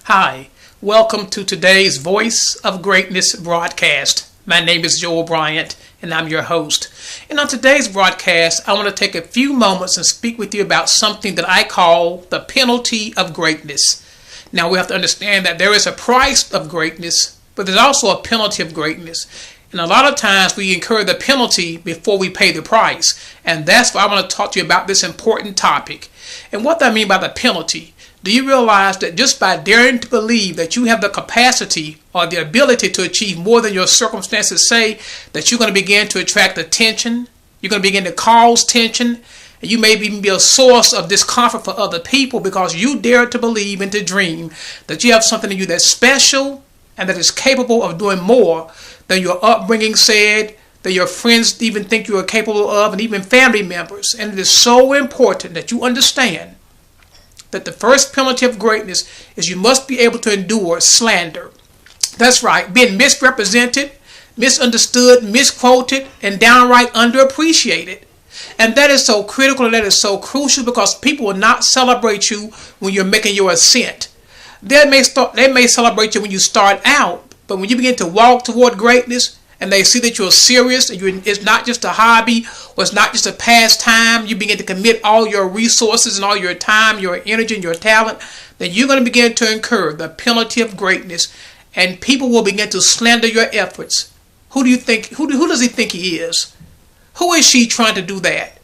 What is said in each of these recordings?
Hi, welcome to today's Voice of Greatness broadcast. My name is Joel Bryant and I'm your host. And on today's broadcast, I want to take a few moments and speak with you about something that I call the penalty of greatness. Now we have to understand that there is a price of greatness, but there's also a penalty of greatness. And a lot of times we incur the penalty before we pay the price. And that's why I want to talk to you about this important topic. And what I mean by the penalty. Do you realize that just by daring to believe that you have the capacity or the ability to achieve more than your circumstances say, that you're going to begin to attract attention, you're going to begin to cause tension, and you may even be a source of discomfort for other people because you dare to believe and to dream that you have something in you that's special and that is capable of doing more than your upbringing said, that your friends even think you are capable of, and even family members. And it is so important that you understand that the first penalty of greatness is you must be able to endure slander. That's right, being misrepresented, misunderstood, misquoted, and downright underappreciated. And that is so critical and that is so crucial because people will not celebrate you when you're making your ascent. They may celebrate you when you start out, but when you begin to walk toward greatness, and they see that you're serious, and it's not just a hobby, or it's not just a pastime, you begin to commit all your resources and all your time, your energy, and your talent, then you're going to begin to incur the penalty of greatness, and people will begin to slander your efforts. Who do you think? Who does he think he is? Who is she trying to do that?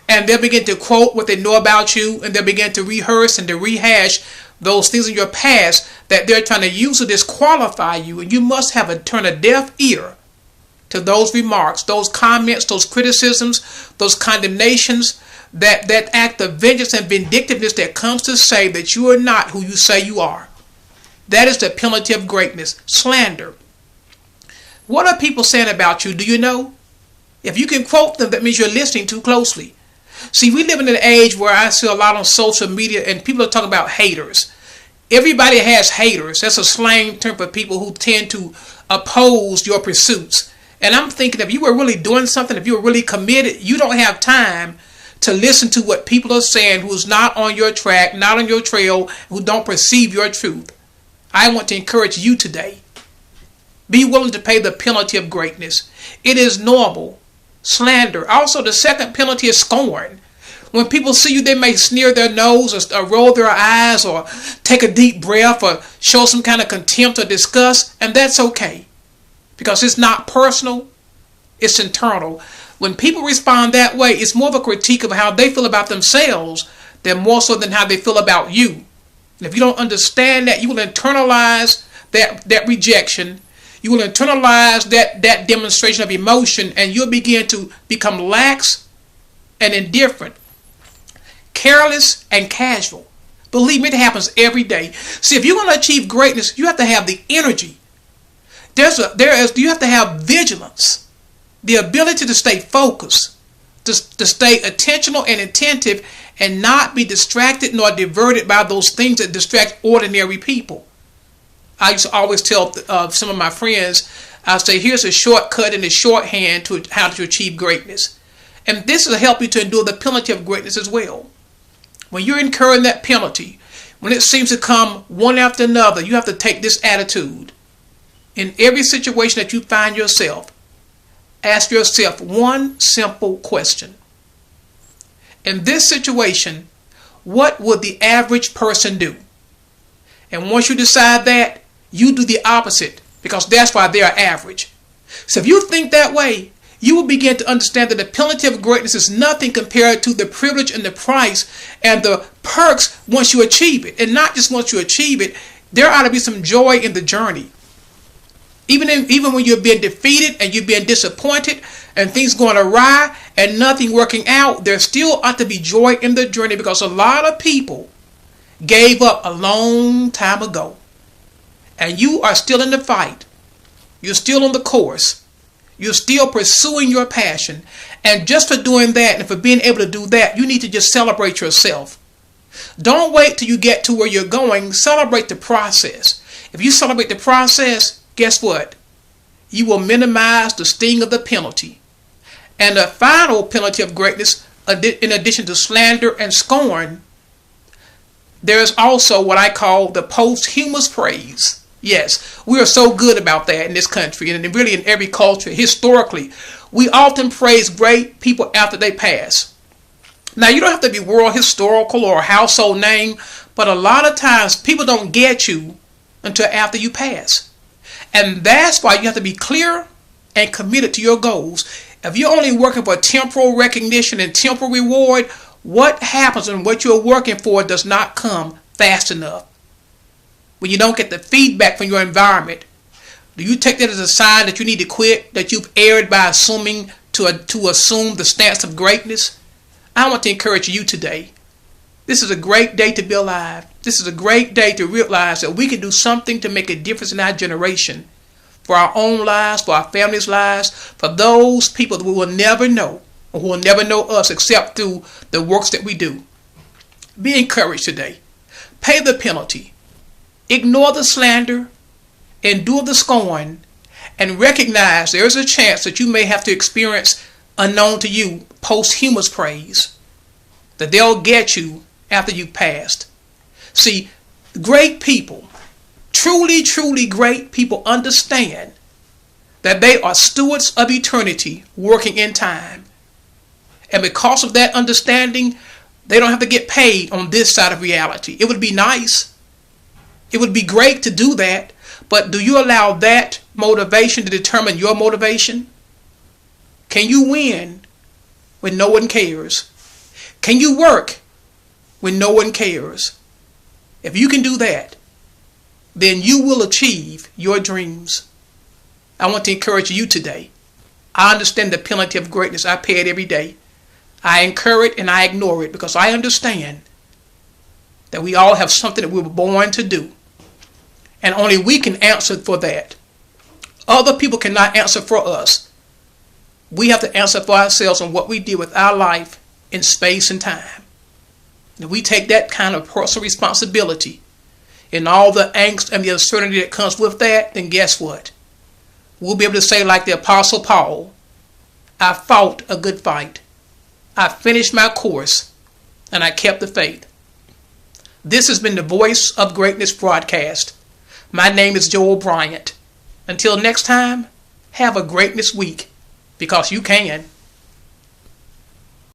And they'll begin to quote what they know about you, and they'll begin to rehearse and to rehash those things in your past that they're trying to use to disqualify you, and you must turn a deaf ear to those remarks, those comments, those criticisms, those condemnations, that act of vengeance and vindictiveness that comes to say that you are not who you say you are. That is the penalty of greatness, slander. What are people saying about you? Do you know? If you can quote them, that means you're listening too closely. See, we live in an age where I see a lot on social media and people are talking about haters. Everybody has haters. That's a slang term for people who tend to oppose your pursuits. And I'm thinking if you were really doing something, if you were really committed, you don't have time to listen to what people are saying who's not on your track, not on your trail, who don't perceive your truth. I want to encourage you today. Be willing to pay the penalty of greatness. It is normal. Slander. Also, the second penalty is scorn. When people see you, they may sneer their nose or roll their eyes or take a deep breath or show some kind of contempt or disgust, and that's okay. Because it's not personal, it's internal. When people respond that way, it's more of a critique of how they feel about themselves than more so than how they feel about you. And if you don't understand that, you will internalize that rejection. You will internalize that demonstration of emotion, and you'll begin to become lax and indifferent, careless and casual. Believe me, it happens every day. See, if you're going to achieve greatness, you have to have the energy. You have to have vigilance, the ability to stay focused, to stay attentional and attentive and not be distracted nor diverted by those things that distract ordinary people. I used to always tell some of my friends, I'll say, here's a shortcut and a shorthand to how to achieve greatness. And this will help you to endure the penalty of greatness as well. When you're incurring that penalty, when it seems to come one after another, you have to take this attitude. In every situation that you find yourself, ask yourself one simple question. In this situation, what would the average person do? And once you decide that, you do the opposite because that's why they are average. So if you think that way, you will begin to understand that the penalty of greatness is nothing compared to the privilege and the price and the perks once you achieve it. And not just once you achieve it, there ought to be some joy in the journey. Even when you're being defeated and you're being disappointed and things going awry and nothing working out, there still ought to be joy in the journey because a lot of people gave up a long time ago. And you are still in the fight. You're still on the course. You're still pursuing your passion. And just for doing that and for being able to do that, you need to just celebrate yourself. Don't wait till you get to where you're going. Celebrate the process. If you celebrate the process, guess what? You will minimize the sting of the penalty. And the final penalty of greatness, in addition to slander and scorn, there is also what I call the posthumous praise. Yes, we are so good about that in this country and really in every culture. Historically, we often praise great people after they pass. Now, you don't have to be world historical or household name, but a lot of times people don't get you until after you pass. And that's why you have to be clear and committed to your goals. If you're only working for temporal recognition and temporal reward, what happens when what you're working for does not come fast enough? When you don't get the feedback from your environment, do you take that as a sign that you need to quit, that you've erred by assuming to assume the stance of greatness? I want to encourage you today. This is a great day to be alive. This is a great day to realize that we can do something to make a difference in our generation, for our own lives, for our families' lives, for those people that we will never know, or who will never know us except through the works that we do. Be encouraged today. Pay the penalty. Ignore the slander, endure the scorn, and recognize there is a chance that you may have to experience, unknown to you, posthumous praise, that they'll get you after you've passed. See, great people, truly, truly great people understand that they are stewards of eternity working in time. And because of that understanding, they don't have to get paid on this side of reality. It would be nice. It would be great to do that, but do you allow that motivation to determine your motivation? Can you win when no one cares? Can you work when no one cares? If you can do that, then you will achieve your dreams. I want to encourage you today. I understand the penalty of greatness. I pay it every day. I incur it and I ignore it because I understand that we all have something that we were born to do. And only we can answer for that. Other people cannot answer for us. We have to answer for ourselves on what we did with our life in space and time. And we take that kind of personal responsibility and all the angst and the uncertainty that comes with that, then guess what? We'll be able to say like the Apostle Paul, I fought a good fight. I finished my course and I kept the faith. This has been the Voice of Greatness broadcast. My name is Joel Bryant. Until next time, have a greatness week, because you can.